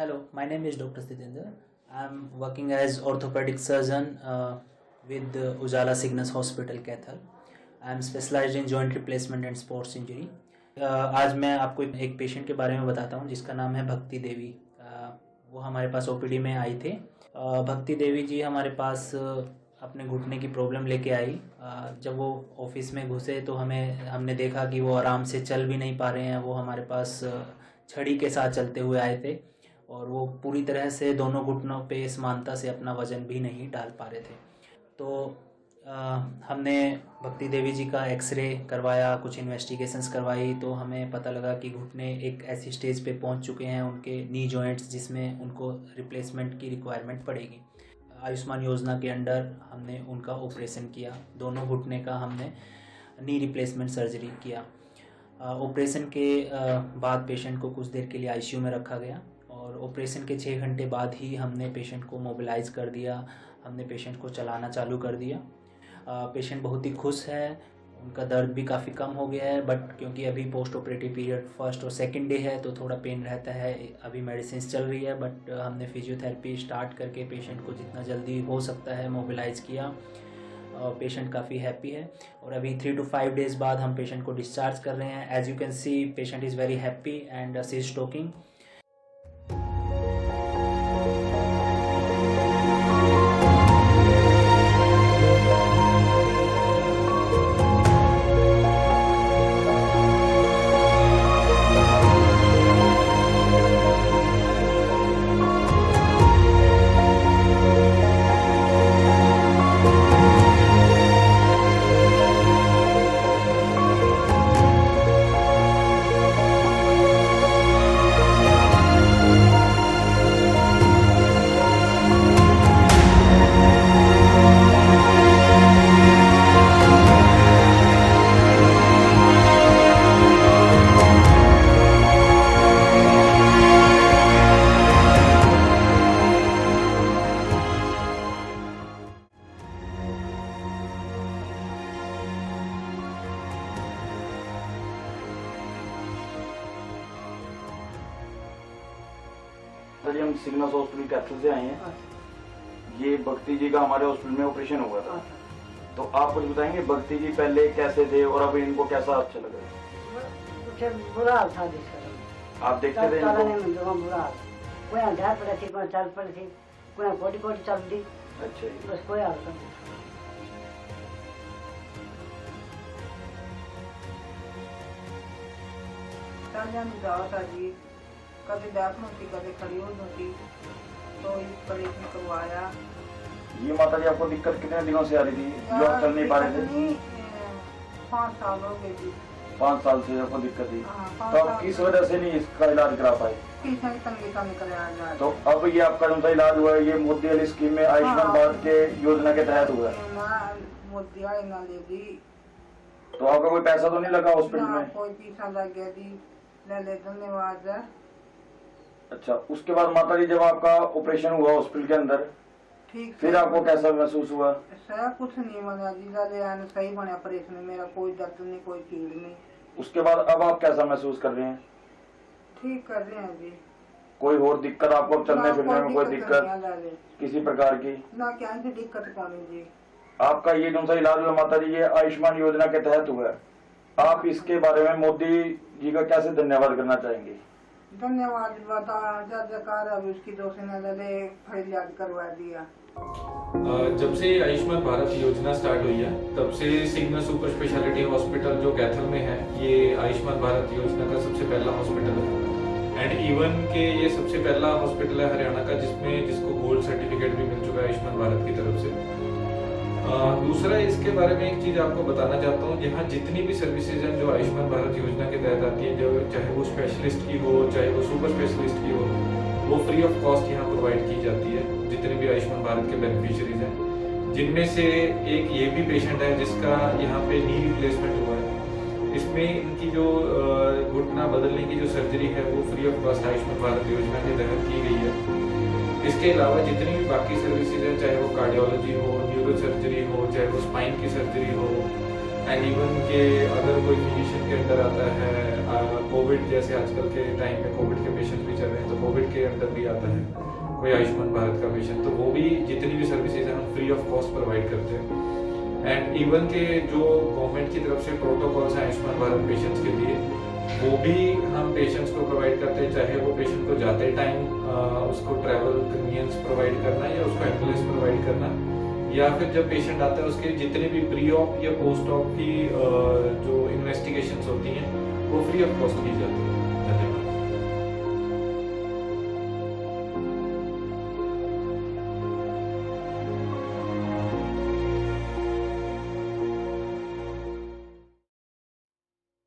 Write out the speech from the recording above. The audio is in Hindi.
Hello, my name is Dr. Sitendra. I'm working as orthopedic surgeon with Ujala Cygnus Hospital, Kaithal. I'm specialized in joint replacement and sports injury. आज मैं आपको एक पेशेंट के बारे में बताता हूँ जिसका नाम है भक्ति देवी। वो हमारे पास ओपीडी में आई थे। भक्ति देवी जी हमारे पास अपने घुटने की प्रॉब्लम लेके आई। जब वो ऑफिस में घुसे तो हमने देखा कि वो आराम से चल भी नहीं पा रहे हैं। वो हमारे पास छड़ी के साथ चलते हुए आए थे और वो पूरी तरह से दोनों घुटनों पे समानता से अपना वज़न भी नहीं डाल पा रहे थे। तो हमने भक्ति देवी जी का एक्सरे करवाया, कुछ इन्वेस्टिगेशंस करवाई, तो हमें पता लगा कि घुटने एक ऐसी स्टेज पे पहुंच चुके हैं उनके नी जॉइंट्स जिसमें उनको रिप्लेसमेंट की रिक्वायरमेंट पड़ेगी। आयुष्मान योजना के अंडर हमने उनका ऑपरेशन किया। दोनों घुटने का हमने नी रिप्लेसमेंट सर्जरी किया। ऑपरेशन के बाद पेशेंट को कुछ देर के लिए आईसीयू में रखा गया और ऑपरेशन के 6 घंटे बाद ही हमने पेशेंट को मोबिलाइज़ कर दिया। हमने पेशेंट को चलाना चालू कर दिया। पेशेंट बहुत ही खुश है, उनका दर्द भी काफ़ी कम हो गया है, बट क्योंकि अभी पोस्ट ऑपरेटिव पीरियड फर्स्ट और सेकंड डे है तो थोड़ा पेन रहता है। अभी मेडिसिन चल रही है, बट हमने फिजियोथेरेपी स्टार्ट करके पेशेंट को जितना जल्दी हो सकता है मोबिलाइज़ किया। पेशेंट काफ़ी हैप्पी है और अभी 3 to 5 डेज़ बाद हम पेशेंट को डिस्चार्ज कर रहे हैं। As you can see patient is very happy and she is talking. Sir हम सिग्नस हॉस्पिटल कैथल से आए हैं। ये भक्ति जी का हमारे हॉस्पिटल में ऑपरेशन हुआ था, तो आप कुछ बताएंगे भक्ति जी पहले कैसे थे और अब इनको कैसा अच्छा लग रहा है? बुरा हाल था जिसका आप देखते थे इनको? बुरा हाल, कोई अंधा पड़े थी, कोई चल पड़े थी, कोई कोटी कोटी चल दी। अच्छा जी। बस कोई हाल था। जी कभी बैठ होती कभी खड़ी होती, तो इस ऑपरेशन करवाया। ये माता जी आपको दिक्कत कितने दिनों से आ रही थी जो आप चल नहीं पा रहे थे? 5 साल हो गए जी। 5 साल से आपको दिक्कत थी। हाँ, तो आप किस वजह से नहीं इसका इलाज करा पाए? तो अब ये आपका जो सा इलाज हुआ है ये मोदी वाली स्कीम में आयुष्मान भारत के योजना के तहत हुआ है। मोदी वाले ना ले दी। तो आपका कोई पैसा तो नहीं लगा हॉस्पिटल में? कोई पैसा लग गया जी, ले धन्यवाद। अच्छा, उसके बाद माता जी जब आपका ऑपरेशन हुआ हॉस्पिटल के अंदर, ठीक फिर आपको कैसा महसूस हुआ? सर कुछ नहीं बना जी, सही बने ऑपरेशन, मेरा कोई दर्द नहीं, कोई पीड़ नहीं। उसके बाद अब आप कैसा महसूस कर रहे हैं? ठीक कर रहे हैं जी। कोई और दिक्कत आपको चलने फिरने में कोई दिक्कत किसी प्रकार की? ना क्या दिक्कत कौन है जी। आपका ये जो सा इलाज हुआ माता जी ये आयुष्मान योजना के तहत हुआ है। आप इसके बारे में मोदी जी का कैसे धन्यवाद करना चाहेंगे? धन्यवाद बता जयकार, अब उसकी दोषी ने फरियाद करवा दिया। जब से आयुष्मान भारत योजना स्टार्ट हुई है तब से सिग्नस सुपर स्पेशलिटी हॉस्पिटल जो कैथल में है ये आयुष्मान भारत योजना का सबसे पहला हॉस्पिटल है। एंड इवन के ये सबसे पहला हॉस्पिटल है हरियाणा का जिसको गोल्ड सर्टिफिकेट भी मिल चुका है आयुष्मान भारत की तरफ से। दूसरा इसके बारे में एक चीज आपको बताना चाहता हूँ, यहाँ जितनी भी सर्विसेज हैं जो आयुष्मान भारत योजना के तहत आती है, जो चाहे वो स्पेशलिस्ट की हो चाहे वो सुपर स्पेशलिस्ट की हो, वो फ्री ऑफ कॉस्ट यहाँ प्रोवाइड की जाती है जितने भी आयुष्मान भारत के बेनिफिशियरीज हैं। जिनमें से एक ये भी पेशेंट है जिसका यहाँ पे नी रिप्लेसमेंट हुआ है। इसमें इनकी जो घुटना बदलने की जो सर्जरी है वो free of cost Ayushman Bharat योजना के तहत की गई है। इसके अलावा जितनी भी बाकी सर्विसेज हैं, चाहे वो कार्डियोलॉजी हो, न्यूरो सर्जरी हो, चाहे वो स्पाइन की सर्जरी हो, एंड इवन के अगर कोई फिजिशियन के अंदर आता है कोविड जैसे आजकल के टाइम में कोविड के पेशेंट भी चल रहे हैं, तो कोविड के अंदर भी आता है कोई आयुष्मान भारत का पेशेंट, तो वो भी जितनी भी सर्विसेज हैं हम फ्री ऑफ कॉस्ट प्रोवाइड करते हैं। एंड इवन के जो गवर्नमेंट की तरफ से प्रोटोकॉल्स हैं आयुष्मान भारत पेशेंट्स के लिए, वो भी हम पेशेंट्स को प्रोवाइड करते हैं, चाहे वो पेशेंट को जाते टाइम उसको ट्रैवल कन्वीनियंस प्रोवाइड करना या उसको एम्बुलेंस प्रोवाइड करना, या फिर जब पेशेंट आता है उसके जितने भी प्री ऑप या पोस्ट ऑप की जो इन्वेस्टिगेशंस होती हैं वो फ्री ऑफ कॉस्ट की जाती है।